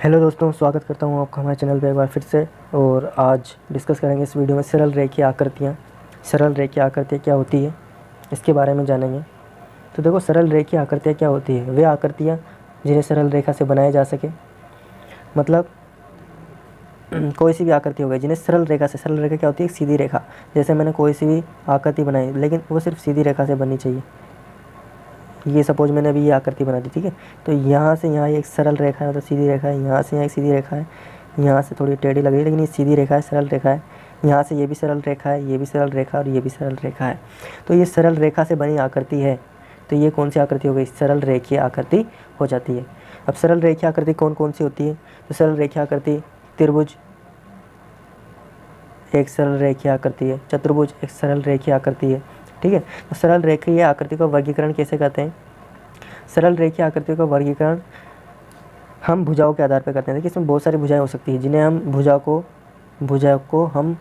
Hello दोस्तों, स्वागत करता हूँ आपका हमारे चैनल पे एक बार फिर से। और आज डिस्कस करेंगे इस वीडियो में सरल रेखीय आकृतियाँ। सरल रेखीय आकृतियाँ क्या होती है इसके बारे में जानेंगे। तो देखो, सरल रेखीय आकृतियाँ क्या होती है? वे आकृतियाँ जिन्हें सरल रेखा से बनाया जा सके, मतलब कोई सी भी आकृति हो गई जिन्हें सरल रेखा से। सरल रेखा क्या होती है? एक सीधी रेखा। जैसे मैंने कोई सी भी आकृति बनाई, लेकिन वो सिर्फ सीधी रेखा से बननी चाहिए। ये सपोज मैंने अभी ये आकृति बना दी, ठीक है। तो यहाँ से यहाँ ये एक सरल रेखा है, मतलब सीधी रेखा है। यहाँ से यहाँ एक सीधी रेखा है, यहाँ से थोड़ी टेढ़ी लग रही है, लेकिन ये सीधी रेखा है, सरल रेखा है। यहाँ से ये भी सरल रेखा है, ये भी सरल रेखा और ये भी सरल रेखा है। तो ये सरल रेखा से बनी आकृति है। तो ये कौन सी आकृति हो गई? सरल रेखीय आकृति हो जाती है। अब सरल रेखीय आकृति कौन कौन सी होती है? तो सरल रेखीय आकृति त्रिभुज एक सरल रेखीय आकृति है, चतुर्भुज एक सरल रेखीय आकृति है, ठीक है। तो सरल रेखीय आकृति का वर्गीकरण कैसे करते हैं? सरल रेखीय आकृतियों का वर्गीकरण हम भुजाओं के आधार पर करते हैं। देखिए, इसमें बहुत सारी भुजाएं हो सकती हैं जिन्हें हम भुजा को हम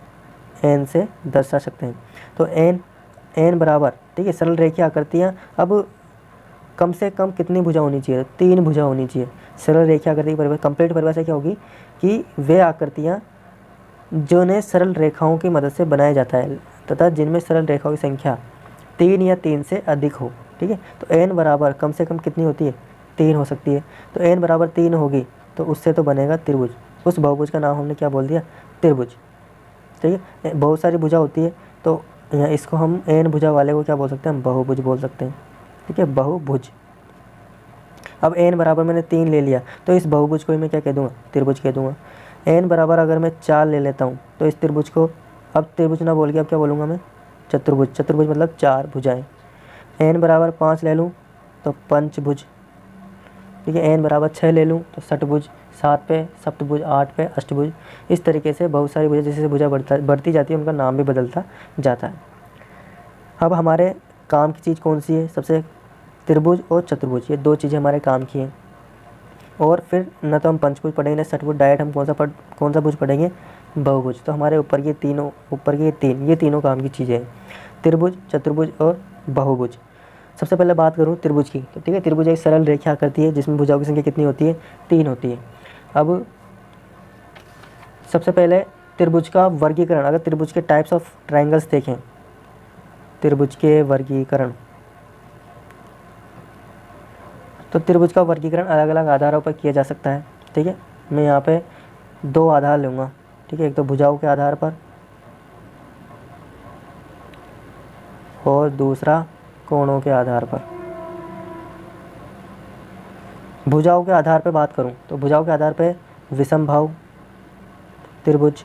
एन से दर्शा सकते हैं। तो एन बराबर, ठीक है, सरल रेखीय आकृतियाँ। अब कम से कम कितनी भुजा होनी चाहिए? 3 भुजा होनी चाहिए। सरल रेखीय आकृति की कंप्लीट परिभाषा क्या होगी कि वे आकृतियाँ जिन्हें सरल रेखाओं की मदद से बनाया जाता है तथा जिनमें सरल रेखाओं की संख्या 3 या 3 से अधिक हो, ठीक है। तो एन बराबर कम से कम कितनी होती है? 3 हो सकती है। तो एन बराबर 3 होगी तो उससे तो बनेगा त्रिभुज। उस बहुभुज का नाम हमने क्या बोल दिया? त्रिभुज, ठीक है। बहुत सारी भुजा होती है, तो यहाँ इसको हम एन भुजा वाले को क्या बोल सकते हैं? हम बहुभुज बोल सकते हैं, ठीक है, बहुभुज। अब एन बराबर मैंने 3 ले लिया, तो इस बहुभुज को मैं क्या कह दूँगा? त्रिभुज कह दूँगा। एन बराबर अगर मैं 4 ले लेता हूँ तो इस त्रिभुज को, अब त्रिभुज ना बोल के अब क्या बोलूँगा मैं? चतुर्भुज। चतुर्भुज मतलब 4 भुजाएं। एन बराबर 5 ले लूँ तो पंचभुज, ठीक है। एन बराबर 6 ले लूँ तो षटभुज, 7 पे सप्तभुज, 8 पे अष्टभुज। इस तरीके से बहुत सारी भुजा, जैसे जैसे भुजा बढ़ती जाती है उनका नाम भी बदलता जाता है। अब हमारे काम की चीज़ कौन सी है? सबसे त्रिभुज और चतुर्भुज, ये 2 चीज़ें हमारे काम की हैं। और फिर न तो हम पंचभुज पढ़ेंगे ना षटभुज, डायरेक्ट हम कौन सा भुज पढ़ेंगे? बहुभुज। तो हमारे ऊपर ये तीनों काम की चीज़ें हैं, त्रिभुज, चतुर्भुज और बहुभुज। सबसे पहले बात करूँ त्रिभुज की, तो ठीक है, त्रिभुज एक सरल रेखा आकृति है जिसमें भुजाओं की संख्या कितनी होती है? 3 होती है। अब सबसे पहले त्रिभुज का वर्गीकरण, अगर त्रिभुज के टाइप्स ऑफ ट्राइंगल्स देखें, त्रिभुज के वर्गीकरण, तो त्रिभुज का वर्गीकरण अलग अलग आधारों पर किया जा सकता है, ठीक है। मैं यहाँ पे 2 आधार लूँगा, ठीक है, एक तो भुजाओं के आधार पर और दूसरा कोणों के आधार पर। भुजाओं के आधार पर बात करूँ तो भुजाओं के आधार पर विषमभाव त्रिभुज,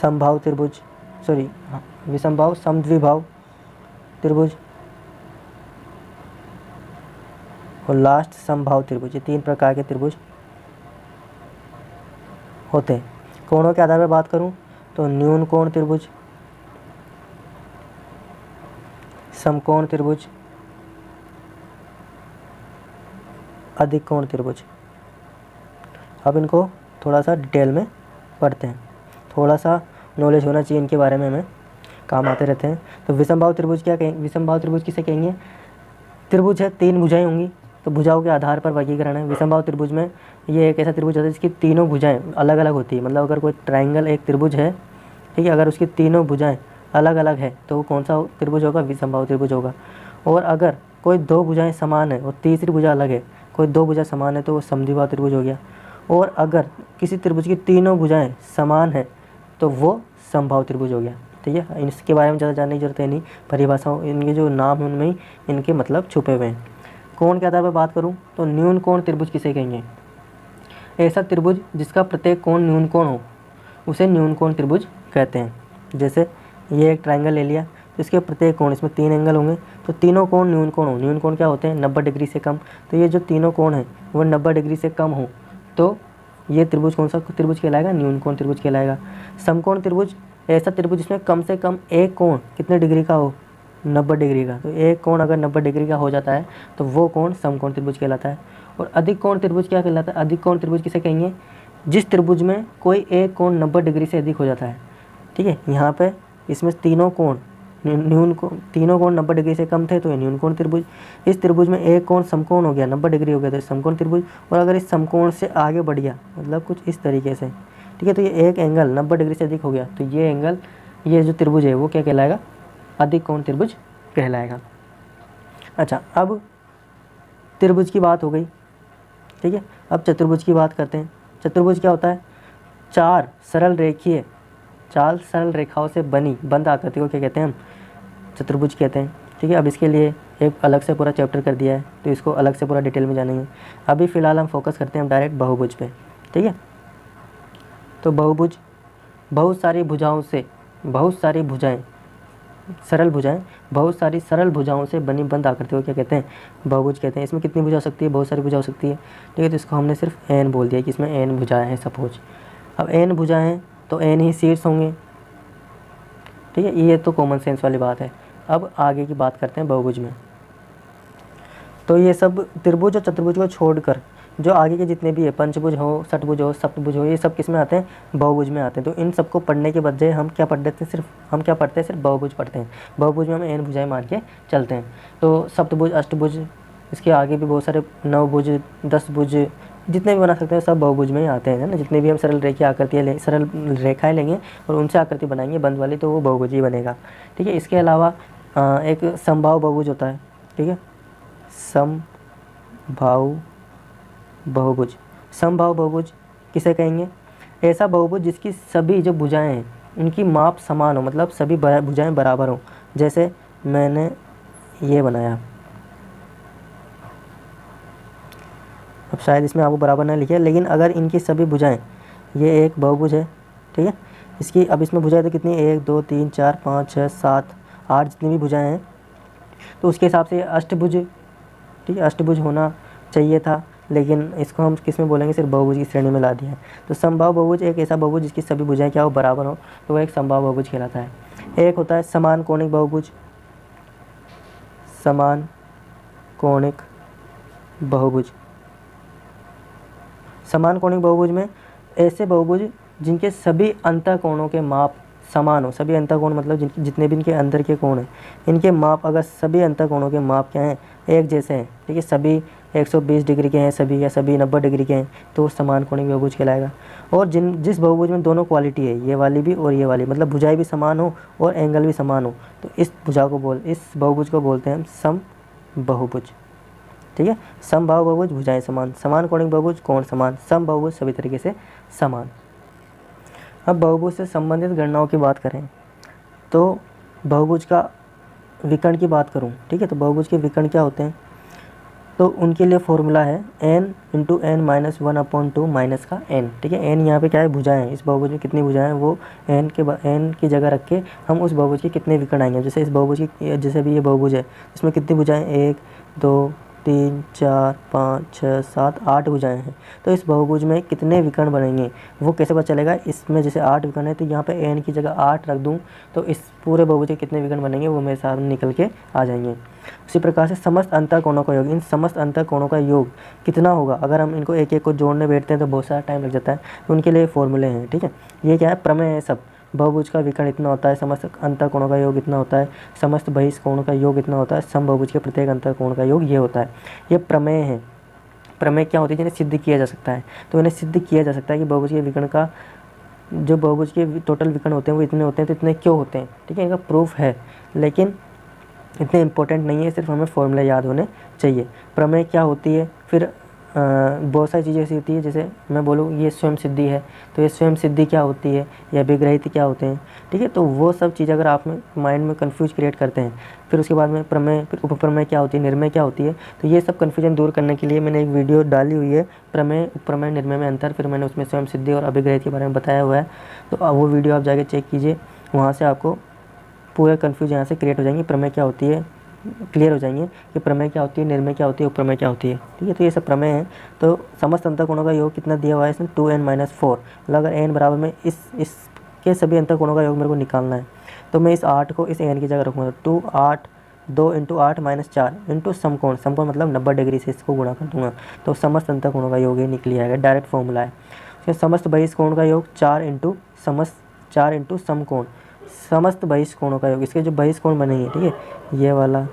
समभाव त्रिभुज, विषमभाव समद्विभाव त्रिभुज और लास्ट समभाव त्रिभुज, ये 3 प्रकार के त्रिभुज होते हैं। कोणों के आधार पर बात करूं तो न्यून कोण त्रिभुज, समकोण त्रिभुज, अधिक कोण त्रिभुज। अब इनको थोड़ा सा डिटेल में पढ़ते हैं, थोड़ा सा नॉलेज होना चाहिए इनके बारे में, हमें काम आते रहते हैं। तो विषमभाव त्रिभुज क्या कहेंगे? विषमभाव त्रिभुज किसे कहेंगे? त्रिभुज है, 3 भुजाएं होंगी, तो भुजाओं के आधार पर वर्गीकरण है। विषमभाव त्रिभुज में ये एक ऐसा त्रिभुज होता है जिसकी तीनों भुजाएं अलग अलग होती है। मतलब अगर कोई ट्रायंगल एक त्रिभुज है, ठीक है, अगर उसकी तीनों भुजाएं अलग अलग है तो वो कौन सा त्रिभुज होगा? विषमभाव त्रिभुज होगा। और अगर कोई 2 भुजाएं समान है और तीसरी भुजा अलग है, कोई 2 भुजा समान है तो वो समद्विबाहु त्रिभुज हो गया। और अगर किसी त्रिभुज की तीनों भुजाएं समान है तो वो समबाहु त्रिभुज हो गया, ठीक है। इसके बारे में ज़्यादा जानने की जरूरत है नहीं, परिभाषाओं, इनके जो नाम है उनमें ही इनके मतलब छुपे हुए हैं। कोण के आधार पर बात करूं तो न्यून कोण त्रिभुज किसे कहेंगे? ऐसा त्रिभुज जिसका प्रत्येक कोण न्यून कोण हो उसे न्यून कोण त्रिभुज कहते हैं। जैसे ये एक ट्रायंगल ले लिया, तो इसके प्रत्येक कोण, इसमें 3 एंगल होंगे, तो तीनों कोण न्यून कोण हो। न्यून कोण क्या होते हैं? 90 डिग्री से कम। तो ये जो तीनों कोण हैं वो 90 डिग्री से कम हो तो ये त्रिभुज कौन सा त्रिभुज कहलाएगा? न्यून कोण त्रिभुज कहलाएगा। समकोण त्रिभुज ऐसा त्रिभुज जिसमें कम से कम एक कोण कितने डिग्री का हो? 90 डिग्री का। तो एक कोण अगर 90 डिग्री का हो जाता है तो वो कोण समकोण त्रिभुज कहलाता है। और अधिक कोण त्रिभुज क्या कहलाता है? अधिक कोण त्रिभुज किसे कहेंगे? जिस त्रिभुज में कोई एक कोण 90 डिग्री से अधिक हो जाता है, ठीक है। यहाँ पे इसमें तीनों कोण न्यून कोण, तीनों कोण 90 डिग्री से कम थे तो ये न्यून कोण त्रिभुज। इस त्रिभुज में एक कोण समकोण हो गया, 90 डिग्री हो गया तो समकोण त्रिभुज। और अगर इस समकोण से आगे बढ़ गया, मतलब कुछ इस तरीके से, ठीक है, तो ये एक एंगल 90 डिग्री से अधिक हो गया तो ये एंगल, ये जो त्रिभुज है वो क्या कहलाएगा, अधिक कोण त्रिभुज कहलाएगा। अच्छा, अब त्रिभुज की बात हो गई, ठीक है। अब चतुर्भुज की बात करते हैं। चतुर्भुज क्या होता है, चार सरल रेखाओं से बनी बंद आकृति को क्या कहते हैं हम, चतुर्भुज कहते हैं, ठीक है। अब इसके लिए एक अलग से पूरा चैप्टर कर दिया है तो इसको अलग से पूरा डिटेल में जानेंगे। अभी फ़िलहाल हम फोकस करते हैं डायरेक्ट बहुभुज पे, ठीक है। तो बहुभुज, बहुत सारी सरल भुजाओं से बनी बंद आकृति को क्या कहते हैं, बहुभुज कहते हैं। इसमें कितनी भुजा हो सकती है, बहुत सारी भुजा हो सकती है, ठीक है। तो इसको हमने सिर्फ एन बोल दिया कि इसमें एन भुजाएं हैं सपोज। अब एन भुजाएं हैं तो एन ही शीर्ष होंगे, ठीक है, ये तो कॉमन सेंस वाली बात है। अब आगे की बात करते हैं बहुभुज में। तो ये सब त्रिभुज और चतुर्भुज को छोड़कर जो आगे के जितने भी है, पंचभुज हो, षटभुज हो, सप्तभुज हो, ये सब किस में आते हैं, बहुभुज में आते हैं। तो इन सबको पढ़ने के बजाय हम क्या पढ़ देते हैं, सिर्फ बहुभुज पढ़ते हैं। बहुभुज में हम एन भुजाएं मान के चलते हैं। तो सप्तभुज, अष्टभुज, इसके आगे भी बहुत सारे नवभुज, 10 भुज, जितने भी बना सकते हैं सब बहुभुज में ही आते हैं, है ना। जितने भी हम सरल रेखाएं लेंगे और उनसे आकृति बनाएंगे बंद वाली, तो वो बहुभुज ही बनेगा, ठीक है। इसके अलावा एक समबाहु बहुभुज होता है, ठीक है, समबाहु बहुभुज किसे कहेंगे, ऐसा बहुभुज जिसकी सभी जो भुजाएं हैं उनकी माप समान हो, मतलब सभी भुजाएं बराबर हो। जैसे मैंने ये बनाया, अब शायद इसमें आपको बराबर ना लिखे, लेकिन अगर इनकी सभी भुजाएं, ये एक बहुभुज है, ठीक है, इसकी अब इसमें भुजाएं तो कितनी, 1 2 3 4 5 6 7 8 जितनी भी भुजाएं हैं, तो उसके हिसाब से अष्टभुज, ठीक है, अष्टभुज होना चाहिए था, लेकिन इसको हम किस में बोलेंगे, सिर्फ बहुभुज की श्रेणी में ला दिया है। तो समबाहु बहुभुज एक ऐसा बहुभुज जिसकी सभी भुजाएं क्या हो, बराबर हो, तो वह एक समबाहु बहुभुज कहलाता है। एक होता है समान कोणिक बहुभुज, समान कोणिक बहुभुज में ऐसे बहुभुज जिनके सभी अंतःकोणों के माप समान हो। सभी अंतःकोण मतलब जितने भी इनके अंदर के कोण हैं, इनके माप, अगर सभी अंतःकोणों के माप क्या हैं, एक जैसे हैं, ठीक है, सभी 120 डिग्री के हैं सभी, या सभी 90 डिग्री के हैं, तो वो समान कोणिक बहुभुज कहलाएगा। और जिस बहुभुज में दोनों क्वालिटी है, ये वाली भी और ये वाली, मतलब भुजाएं भी समान हो और एंगल भी समान हो, तो इस बहुभुज को बोलते हैं हम सम बहुभुज, ठीक है। समबाहु बहुभुज भुजाएं समान, समान कोणिक बहुभुज कोण समान, सम बहुभुज सभी तरीके से समान। अब बहुभुज से संबंधित गणनाओं की बात करें तो बहुभुज का विकर्ण की बात करूं, ठीक है, तो बहुभुज के विकर्ण क्या होते हैं, तो उनके लिए फॉर्मूला है n × n - 1/2 माइनस का n, ठीक है। n यहाँ पे क्या है, भुजाएं हैं, इस बहुभुज में कितनी भुजाएं हैं वो n की जगह रख के हम उस बहुभुज के कितने विकर्ण आएंगे। जैसे इस बहुभुज की, जैसे भी ये बहुभुज है, इसमें कितनी भुजाएं, 1 2 3 4 5 6 7 8 भुजाएं हैं। तो इस बहुभुज में कितने विकर्ण बनेंगे वो कैसे पता चलेगा, इसमें जैसे 8 विकर्ण है तो यहाँ पे n की जगह 8 रख दूँ तो इस पूरे बहुभुज के कितने विकर्ण बनेंगे वो मेरे सामने निकल के आ जाएंगे। उसी प्रकार से समस्त अंतःकोणों का योग, इन समस्त अंतःकोणों का योग कितना होगा, अगर हम इनको एक एक को जोड़ने बैठते हैं तो बहुत सारा टाइम लग जाता है, तो उनके लिए फॉर्मूले हैं, ठीक है। ये क्या है, प्रमेय है सब। बहुभुज का विकर्ण इतना होता है, समस्त अंतःकोणों का योग इतना होता है, समस्त बहिष्कोणों का योग इतना होता है, समबहुभुज के प्रत्येक अंतःकोण का योग ये होता है। ये प्रमेय है। प्रमेय क्या होती है, जिन्हें सिद्ध किया जा सकता है। तो इन्हें सिद्ध किया जा सकता है कि बहुभुज के विकर्ण का, जो बहुभुज के टोटल विकर्ण होते हैं वो इतने होते हैं, तो इतने क्यों होते हैं, ठीक है, इनका प्रूफ है, लेकिन इतने इंपॉर्टेंट नहीं है, सिर्फ हमें फॉर्मूला याद होने चाहिए। प्रमेय क्या होती है, फिर बहुत सारी चीज़ें ऐसी होती है, जैसे मैं बोलूँ ये स्वयं सिद्धि है, तो ये स्वयं सिद्धि क्या होती है, या विग्रहित क्या होते हैं, ठीक है। तो वो सब चीज़ अगर आप में माइंड में कन्फ्यूज क्रिएट करते हैं, फिर उसके बाद में प्रमेय, फिर उपप्रमेय क्या होती है, निर्मेय क्या होती है, तो ये सब कन्फ्यूजन दूर करने के लिए मैंने एक वीडियो डाली हुई है, प्रमेय उपप्रमेय निर्मेय में अंतर, फिर मैंने उसमें स्वयं सिद्धि और अभिग्रहित के बारे में बताया हुआ है। तो वो वीडियो आप जाके चेक कीजिए, वहाँ से आपको पूरा कन्फ्यूज यहाँ से क्रिएट हो जाएंगी, प्रमेय क्या होती है क्लियर हो जाएंगे कि प्रमेय क्या होती है, निर्मेय क्या होती है, उपप्रमेय क्या होती है, ठीक है। तो ये सब प्रमेय है। तो समस्त अंतःकोणों का योग कितना दिया हुआ है इसमें, 2n - 4, मतलब अगर n बराबर में इसके सभी अंतःकोणों का योग मेरे को निकालना है, तो मैं इस 8 को इस n की जगह रखूँगा, 2 × 8 - 4 इंटू समकोण, समकोण मतलब 90 डिग्री से इसको गुणा कर दूंगा, तो समस्त अंतःकोणों का योग ये निकल आएगा, डायरेक्ट फॉर्मूला है। फिर समस्त बहिष्कोण का योग 4 × समकोण, समस्त बहिष्कोणों का योग, इसके जो बहिष्कोण बनेंगे, ठीक है, ये वाला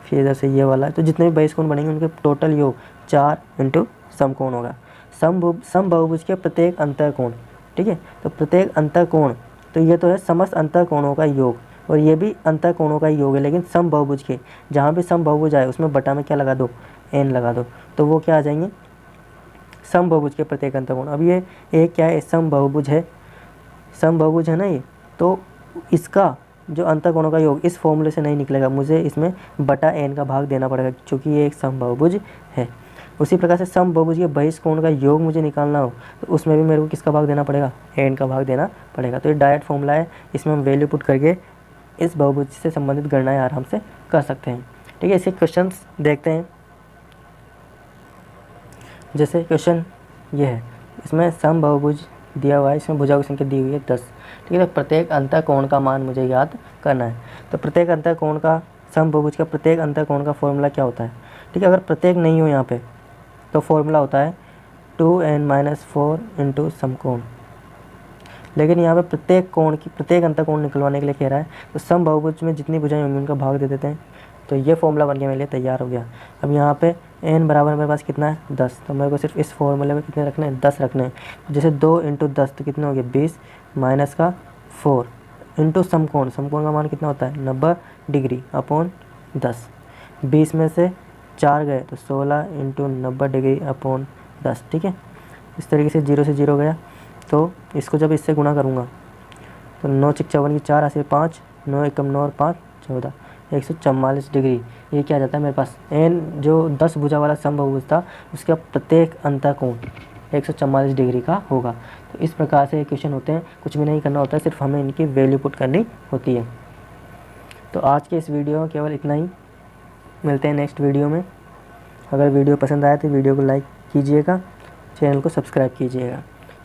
फिर इधर से ये वाला, तो जितने भी बहिष्कोण बनेंगे उनके टोटल योग 4 इंटू समकोण होगा। समबाहुभुज के प्रत्येक अंतःकोण, ठीक है, तो प्रत्येक अंतःकोण, तो ये तो है समस्त अंतःकोणों का योग, और ये भी अंतःकोणों का योग है, लेकिन समबाहुभुज के जहाँ भी समबाहुभुज आए उसमें बटा में क्या लगा दो, n लगा दो, तो वो क्या आ जाएंगे, समबाहुभुज के प्रत्येक अंतःकोण। अब ये एक क्या है, समबाहुभुज है, समबाहुभुज है ना ये, तो इसका जो अंतःकोणों का योग इस फॉर्मूले से नहीं निकलेगा, मुझे इसमें बटा n का भाग देना पड़ेगा क्योंकि ये एक समबाहुभुज है। उसी प्रकार से समबाहुभुज के बहिष्कोण का योग मुझे निकालना हो तो उसमें भी मेरे को किसका भाग देना पड़ेगा, n का भाग देना पड़ेगा। तो ये डायरेक्ट फॉर्मूला है, इसमें हम वैल्यू पुट करके इस बहुभुज से संबंधित गणनाएं आराम से कर सकते हैं। ठीक है, इसके क्वेश्चंस देखते हैं। जैसे क्वेश्चन ये है, इसमें समबाहुभुज दिया हुआ है, इसमें भुजा की संख्या दी हुई है 10। ठीक है, तो प्रत्येक अंतःकोण का मान मुझे याद करना है। तो प्रत्येक अंतःकोण का, समबाहुभुज का प्रत्येक अंतःकोण का फॉर्मूला क्या होता है, ठीक है, अगर प्रत्येक नहीं हो यहाँ पे तो फॉर्मूला होता है 2n-4 इंटू समकोण। लेकिन यहाँ पे प्रत्येक कोण की, प्रत्येक अंतःकोण निकलवाने के लिए कह रहा है, तो समबाहुभुज में जितनी भुजाएं होंगी उनका भाग दे देते हैं, तो ये फॉर्मूला बन के मेरे लिए तैयार हो गया। अब यहाँ पे n बराबर मेरे पास कितना है 10, तो मेरे को सिर्फ इस फॉर्मूले में कितने रखने हैं, 10 रखने हैं। जैसे 2 इंटू 10 तो कितने हो गए 20 माइनस का 4 इंटू समकोण, समकोण का मान कितना होता है 90 डिग्री अपॉन 10। 20 में से 4 गए तो 16 इंटू 90 डिग्री अपॉन 10। ठीक है, इस तरीके से 0 से 0 गया, तो इसको जब इससे गुणा करूँगा तो 9 6 54 की 4 ऐसे 5, 9 एकम 9 और 5 14, 144 डिग्री। ये क्या आ जाता है मेरे पास, n जो 10 भुजा वाला समबाहुभुज था उसका प्रत्येक अंतःकोण 144 डिग्री का होगा। तो इस प्रकार से क्वेश्चन होते हैं, कुछ भी नहीं करना होता है, सिर्फ हमें इनकी वैल्यू पुट करनी होती है। तो आज के इस वीडियो में केवल इतना ही, मिलते हैं नेक्स्ट वीडियो में। अगर वीडियो पसंद आए तो वीडियो को लाइक कीजिएगा, चैनल को सब्सक्राइब कीजिएगा।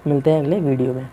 मिलते हैं अगले वीडियो में।